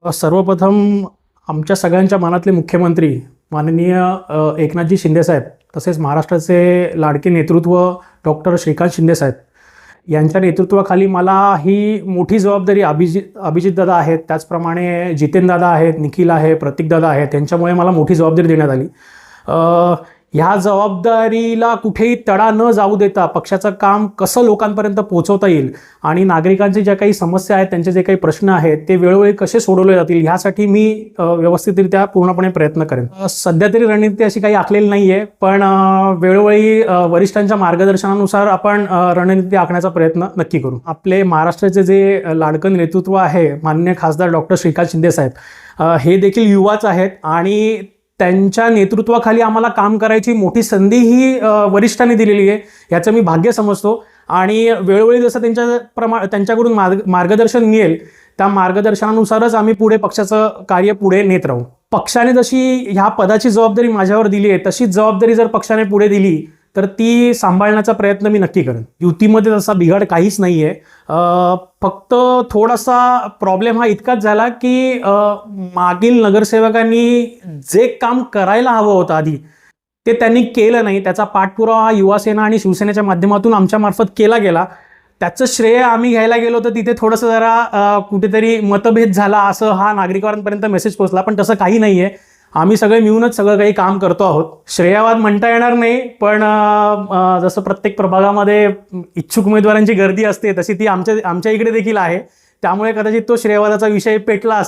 सर्वप्रथम आमच्या सगळ्यांच्या मनातले मुख्यमंत्री माननीय एकनाथजी शिंदेसाहेब, तसेच महाराष्ट्राचे लाडके नेतृत्व डॉक्टर श्रीकांत शिंदेसाहेब यांच्या नेतृत्वाखाली मला ही मोठी जबाबदारी अभिजितदादा आहेत, त्याचप्रमाणे जितेंद्रदादा आहेत, निखिल आहे, प्रतीकदादा आहेत, त्यांच्यामुळे मला मोठी जबाबदारी देण्यात आली. ह्या जबाबदारीला कुठेही तडा न जाऊ देता पक्षाचं काम कसं लोकांपर्यंत पोहोचवता येईल आणि नागरिकांचे ज्या काही समस्या आहेत, त्यांचे जे काही प्रश्न आहेत ते वेळोवेळी कसे सोडवले जातील ह्यासाठी मी व्यवस्थितरित्या पूर्णपणे प्रयत्न करेन. सध्या तरी रणनीती अशी काही आखलेली नाही आहे, पण वेळोवेळी वरिष्ठांच्या मार्गदर्शनानुसार आपण रणनीती आखण्याचा प्रयत्न नक्की करू. आपले महाराष्ट्राचे जे लाडकं नेतृत्व आहे माननीय खासदार डॉक्टर श्रीकांत शिंदेसाहेब हे देखील युवाच आहेत आणि त्यांच्या नेतृत्वाखाली आम्हाला काम करायची मोठी संधी ही वरिष्ठांनी दिलेली आहे, याचं मी भाग्य समजतो. आणि वेळोवेळी जसं त्यांच्याकडून मार्गदर्शन मिळेल त्या मार्गदर्शनानुसारच आम्ही पुढे पक्षाचं कार्य पुढे नेत राहू. पक्षाने जशी ह्या पदाची जबाबदारी माझ्यावर दिली आहे तशीच जबाबदारी जर पक्षाने पुढे दिली तर ती सांभाळण्याचा प्रयत्न मी नक्की करेन. युतीमध्ये तसा बिघाड काहीच नाही आहे. फक्त थोडासा प्रॉब्लेम हा इतकाच झाला की मागील नगरसेवकांनी जे काम करायला हवं होतं आधी ते त्यांनी केलं नाही. त्याचा पाठपुरावा युवासेना आणि शिवसेनेच्या माध्यमातून आमच्यामार्फत केला गेला. त्याचं श्रेय आम्ही घ्यायला गेलो तर तिथे थोडंसं जरा कुठेतरी मतभेद झाला असं हा नागरिकांपर्यंत मेसेज पोहोचला, पण तसं काही नाही आहे. आम्ही सगळे मिळूनच सगळं काही काम करतो आहोत. श्रेयवाद म्हणता येणार नाही, पण जसं प्रत्येक प्रभागामध्ये इच्छुक उमेदवारांची गर्दी असते तशी ती आमच्या इकडे देखील आहे. त्यामुळे कदाचित तो श्रेयवादाचा विषय पेटला असेल.